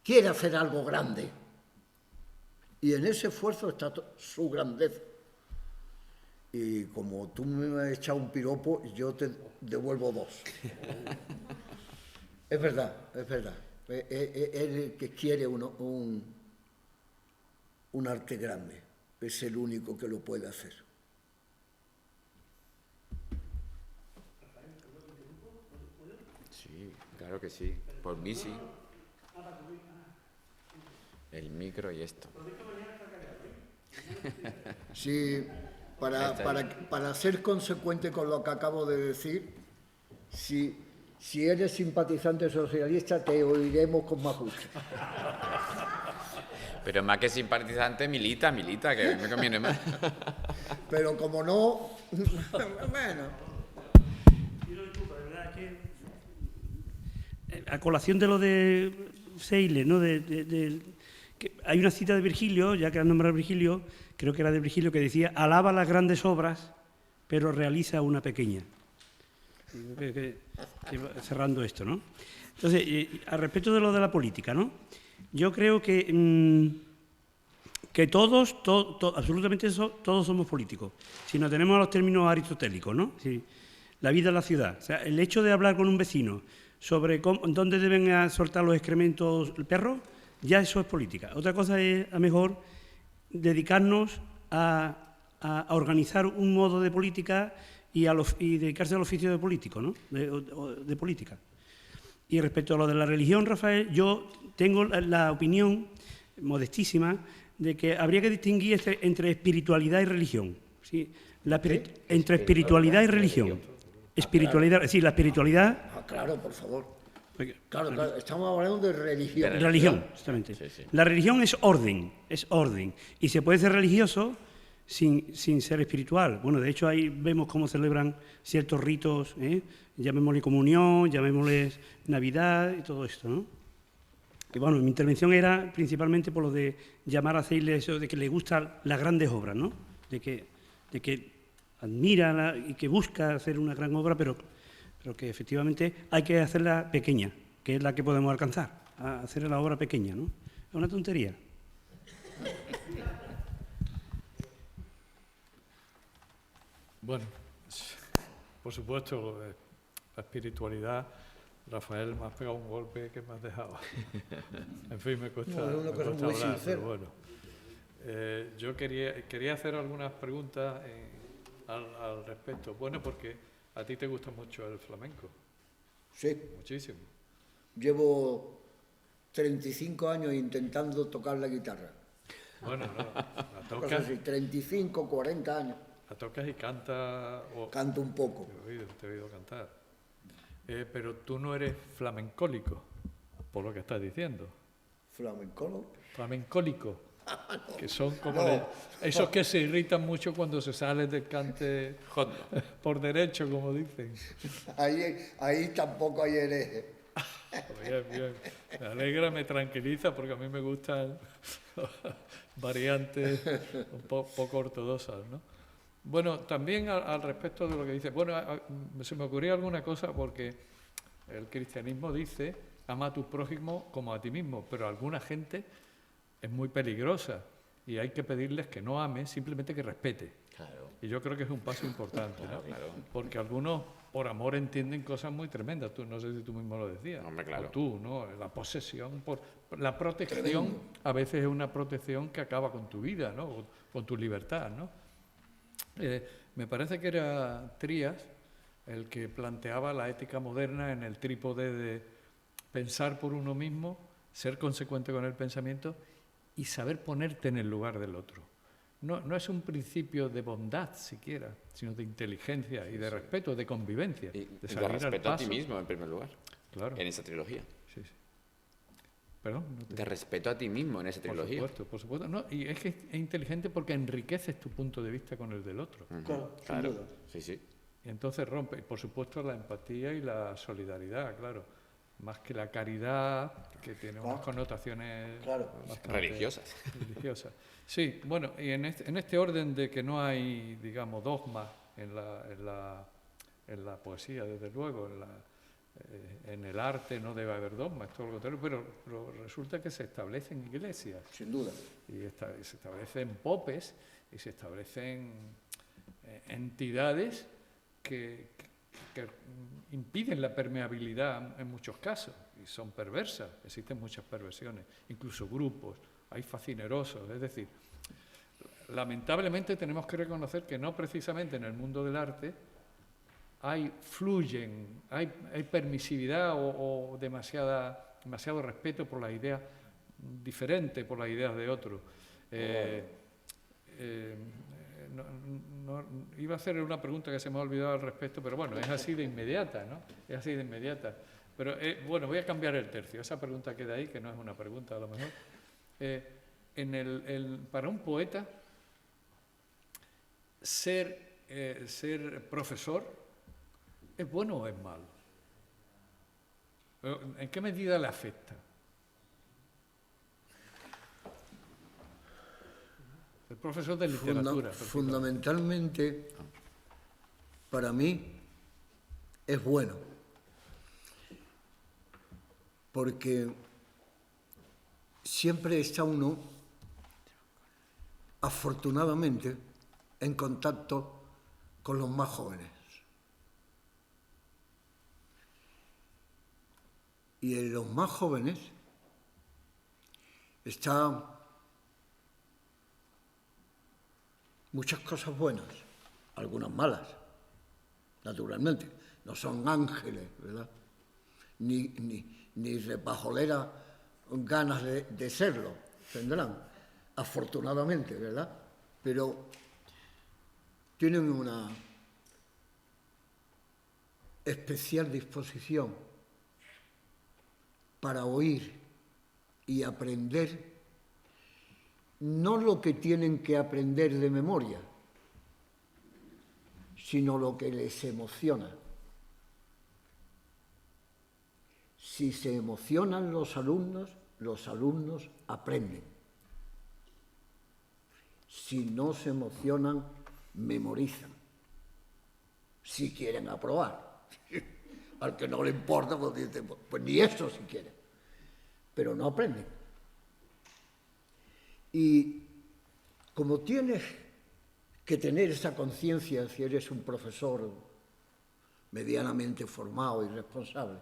Quiere hacer algo grande. Y en ese esfuerzo está su grandeza. Y como tú me has echado un piropo, yo te devuelvo dos. Es verdad, es verdad. Es el que quiere un arte grande. Es el único que lo puede hacer. Sí, claro que sí. Por mí sí. El micro y esto. Sí, para ser consecuente con lo que acabo de decir, si eres simpatizante socialista, te oiremos con más gusto. Pero más que simpatizante, milita, que me conviene más. Pero como no, bueno. A colación de lo de Seile, ¿no? Que hay una cita de Virgilio, ya que has nombrado a Virgilio, creo que era de Virgilio, que decía: alaba las grandes obras, pero realiza una pequeña. Cerrando esto, ¿no? Entonces, al respecto de lo de la política, ¿no? Yo creo que todos, absolutamente todos somos políticos. Si nos tenemos a los términos aristotélicos, ¿no? Si, la vida en la ciudad. O sea, el hecho de hablar con un vecino sobre dónde deben soltar los excrementos el perro, ya eso es política. Otra cosa es, a lo mejor, dedicarnos a organizar un modo de política y dedicarse al oficio de político, ¿no? de política. Y respecto a lo de la religión, Rafael, yo tengo la opinión modestísima de que habría que distinguir entre espiritualidad y religión. ¿Sí? Entre espiritualidad y religión. Espiritualidad, es decir, la espiritualidad... Claro, por favor. Claro, estamos hablando de religión. Religión, exactamente. Sí. La religión es orden, y se puede ser religioso sin ser espiritual. Bueno, de hecho ahí vemos cómo celebran ciertos ritos, llamémosle comunión, llamémosle Navidad y todo esto, ¿no? Y bueno, mi intervención era principalmente por lo de llamar a Seile eso de que le gustan las grandes obras, ¿no? De que admira y que busca hacer una gran obra, pero que efectivamente hay que hacerla pequeña, que es la que podemos alcanzar, a hacer la obra pequeña, ¿no? Es una tontería. Bueno, por supuesto, la espiritualidad, Rafael, me has pegado un golpe que me has dejado. En fin, me cuesta hablar, pero bueno. Yo quería hacer algunas preguntas al respecto. Bueno, porque a ti te gusta mucho el flamenco. Sí. Muchísimo. Llevo 35 años intentando tocar la guitarra. Bueno, no, la Cosas tocas, así, 35, 40 años. la tocas y cantas. Canto un poco. Te he oído cantar. Pero tú no eres flamencólico, por lo que estás diciendo. ¿Flamencólogo? Flamencólico. Que son como No. esos que se irritan mucho cuando se salen del cante por derecho, como dicen. Ahí tampoco hay hereje. Bien, bien. Me alegra, me tranquiliza porque a mí me gustan variantes un poco ortodoxas, ¿no? Bueno, también al respecto de lo que dice, bueno, se me ocurría alguna cosa porque el cristianismo dice, ama a tu prójimo como a ti mismo, pero alguna gente es muy peligrosa y hay que pedirles que no ame, simplemente que respete. Claro. Y yo creo que es un paso importante, ¿no? Claro. Porque algunos por amor entienden cosas muy tremendas. Tú, no sé si tú mismo lo decías. Hombre, claro. O tú, ¿no? La posesión, por la protección, Tremendo. a veces es una protección que acaba con tu vida, ¿no? O con tu libertad, ¿no? Me parece que era Trías el que planteaba la ética moderna en el trípode de pensar por uno mismo, ser consecuente con el pensamiento y saber ponerte en el lugar del otro. No es un principio de bondad siquiera, sino de inteligencia y de respeto, de convivencia. Y de de salir al respeto a ti paso. mismo, en primer lugar, Claro, en esa trilogía. sí, sí. Perdón, no te- De respeto a ti mismo en esa trilogía. Por supuesto. No, y es que es inteligente porque enriqueces tu punto de vista con el del otro. Ujú, Claro, sin claro. duda. Sí, sí. Y entonces rompe, y por supuesto, la empatía y la solidaridad, claro. Más que la caridad, que tiene unas Ah, connotaciones claro. bastante Religiosas. religiosas. Sí, bueno, y en este orden de que no hay, digamos, dogmas en la poesía, desde luego, en el arte no debe haber dogmas, todo lo contrario, pero resulta que se establecen iglesias Sin duda. y se establecen popes y se establecen entidades que impiden la permeabilidad en muchos casos y son perversas, existen muchas perversiones, incluso grupos, hay facinerosos, es decir, lamentablemente tenemos que reconocer que no precisamente en el mundo del arte hay permisividad o demasiado respeto por las ideas diferentes, por las ideas de otros. Iba a hacer una pregunta que se me ha olvidado al respecto, pero bueno, es así de inmediata, ¿no? Es así de inmediata. Pero bueno, voy a cambiar el tercio. Esa pregunta queda ahí, que no es una pregunta a lo mejor. Para un poeta, ser profesor, ¿es bueno o es malo? ¿En qué medida le afecta? El profesor de literatura. Fundamentalmente, para mí, es bueno. Porque siempre está uno, afortunadamente, en contacto con los más jóvenes. Y en los más jóvenes está muchas cosas buenas, algunas malas, naturalmente. No son ángeles, ¿verdad? Ni repajoleras ganas de serlo, tendrán, afortunadamente, ¿verdad? Pero tienen una especial disposición para oír y aprender, no lo que tienen que aprender de memoria, sino lo que les emociona. Si se emocionan los alumnos aprenden. Si no se emocionan, memorizan. Si quieren aprobar. Al que no le importa, pues dice, pues ni eso si quiere. Pero no aprenden. Y como tienes que tener esa conciencia si eres un profesor medianamente formado y responsable,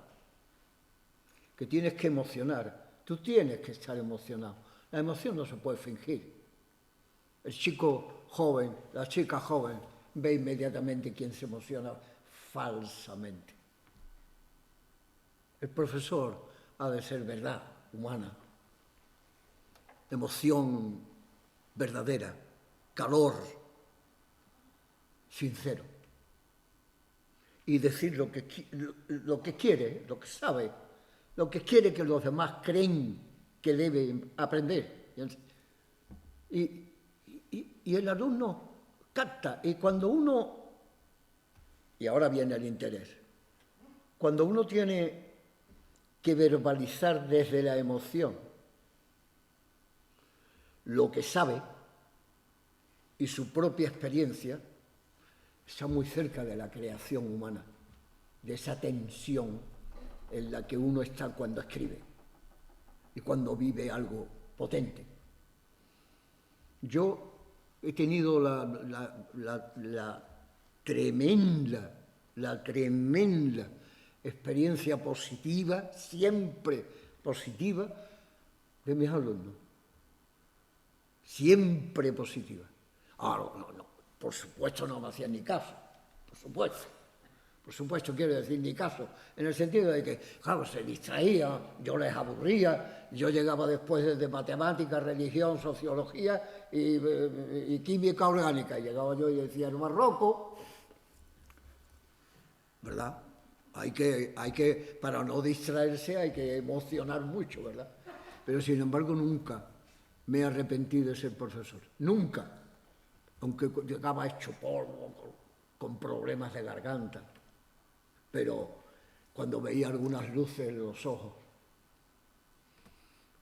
que tienes que emocionar, tú tienes que estar emocionado. La emoción no se puede fingir. El chico joven, la chica joven, ve inmediatamente quién se emociona falsamente. El profesor ha de ser verdad humana, emoción verdadera, calor sincero. Y decir lo que quiere, lo que sabe, lo que quiere que los demás creen que debe aprender. Y el alumno capta. Y cuando uno, y ahora viene el interés, cuando uno tiene que verbalizar desde la emoción lo que sabe y su propia experiencia, está muy cerca de la creación humana, de esa tensión en la que uno está cuando escribe y cuando vive algo potente. Yo he tenido la tremenda experiencia positiva, siempre positiva, de mis alumnos. Siempre positiva. Ahora, no, por supuesto no me hacían ni caso, por supuesto quiero decir ni caso, en el sentido de que, claro, se distraían, yo les aburría, yo llegaba después de matemáticas, religión, sociología y química orgánica, y llegaba yo y decía, el barroco, ¿verdad? Hay que, para no distraerse, hay que emocionar mucho, ¿verdad? Pero sin embargo nunca me arrepentí de ser profesor, nunca, aunque llegaba hecho polvo, con problemas de garganta, pero cuando veía algunas luces en los ojos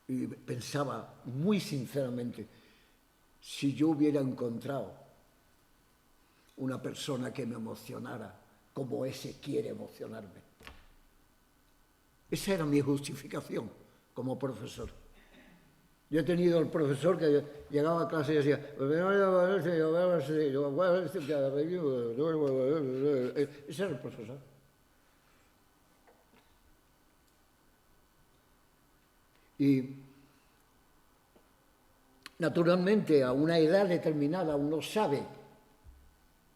y pensaba muy sinceramente, si yo hubiera encontrado una persona que me emocionara como ese quiere emocionarme. Esa era mi justificación como profesor. Yo he tenido el profesor que llegaba a clase y decía, ese era el profesor. Y naturalmente a una edad determinada uno sabe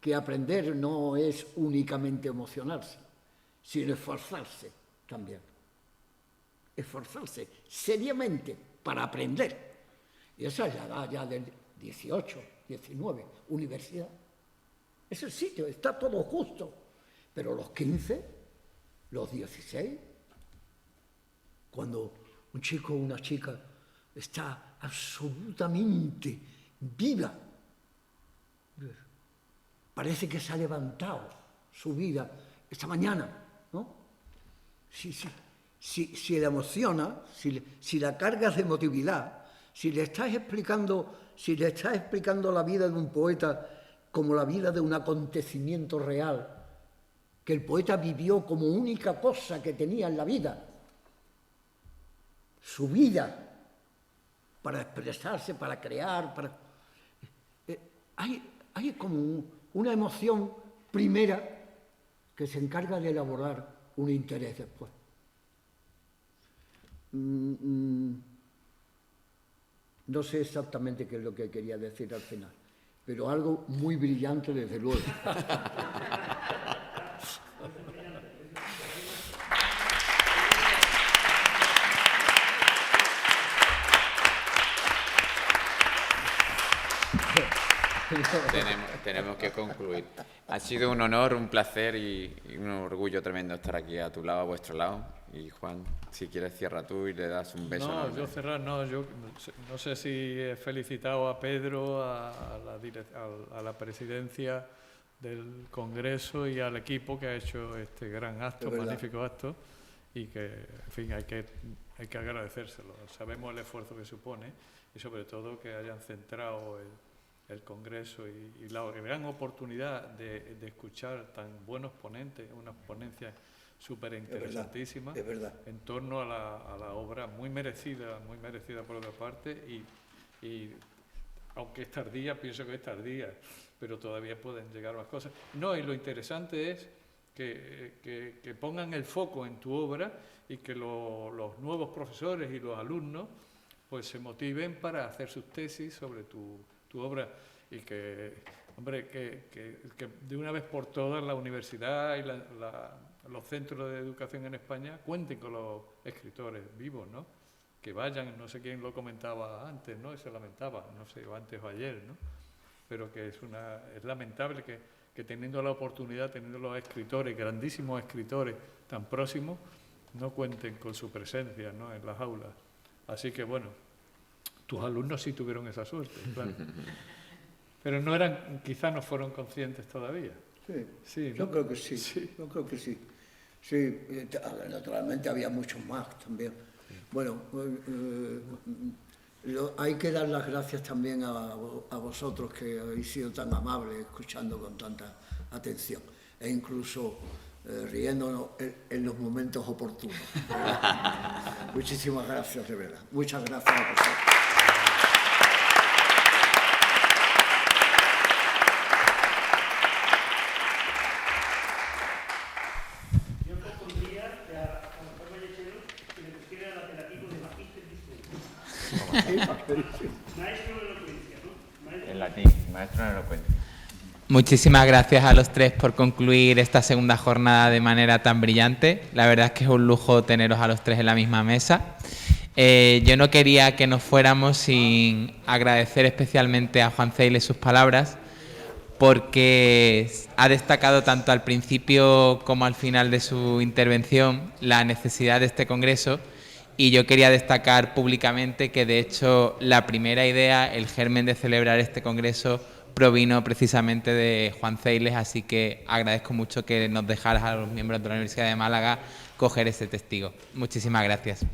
que aprender no es únicamente emocionarse, sino esforzarse también. Esforzarse seriamente para aprender. Y esa es la edad ya de 18, 19, universidad. Es el sitio, está todo justo. Pero los 15, los 16, cuando un chico o una chica está absolutamente viva, parece que se ha levantado su vida esta mañana, ¿no? Si la emociona, si la cargas de emotividad, si le estás explicando la vida de un poeta como la vida de un acontecimiento real, que el poeta vivió como única cosa que tenía en la vida, su vida, para expresarse, para crear, hay como una emoción primera que se encarga de elaborar un interés después. No sé exactamente qué es lo que quería decir al final, pero algo muy brillante desde luego. Tenemos que concluir. Ha sido un honor, un placer y un orgullo tremendo estar aquí a tu lado, a vuestro lado. Y Juan, si quieres cierra tú y le das un beso. No, yo cerrar no. Yo no sé si he felicitado a Pedro, a la presidencia del Congreso y al equipo que ha hecho este gran acto, magnífico acto, y que, en fin, hay que agradecérselo. Sabemos el esfuerzo que supone y sobre todo que hayan centrado el Congreso y la gran oportunidad de escuchar tan buenos ponentes, unas ponencias súper interesantísimas en torno a la obra muy merecida por otra parte y aunque es tardía, pienso que es tardía, pero todavía pueden llegar más cosas. No, y lo interesante es que pongan el foco en tu obra y que los nuevos profesores y los alumnos pues se motiven para hacer sus tesis sobre tu obra y que, hombre, que de una vez por todas la universidad y los centros de educación en España cuenten con los escritores vivos, ¿no? Que vayan, no sé quién lo comentaba antes, ¿no? Y se lamentaba, no sé, o antes o ayer, ¿no? Pero que es lamentable que teniendo la oportunidad, teniendo los escritores, grandísimos escritores tan próximos, no cuenten con su presencia, ¿no?, en las aulas. Así que, bueno, tus alumnos sí tuvieron esa suerte, claro. Pero quizás no fueron conscientes todavía. Sí, ¿no? Yo creo que sí, yo creo que sí. Sí, naturalmente había muchos más también. Bueno, hay que dar las gracias también a vosotros que habéis sido tan amables escuchando con tanta atención e incluso riéndonos en los momentos oportunos. Muchísimas gracias, de verdad. Muchas gracias a vosotros. En latín, maestro en elocuencia. Muchísimas gracias a los tres por concluir esta segunda jornada de manera tan brillante. La verdad es que es un lujo teneros a los tres en la misma mesa. Yo no quería que nos fuéramos sin agradecer especialmente a Juan Ceiles sus palabras, porque ha destacado tanto al principio como al final de su intervención la necesidad de este congreso, y yo quería destacar públicamente que, de hecho, la primera idea, el germen de celebrar este congreso, provino precisamente de Juan Ceiles, así que agradezco mucho que nos dejaras a los miembros de la Universidad de Málaga coger ese testigo. Muchísimas gracias.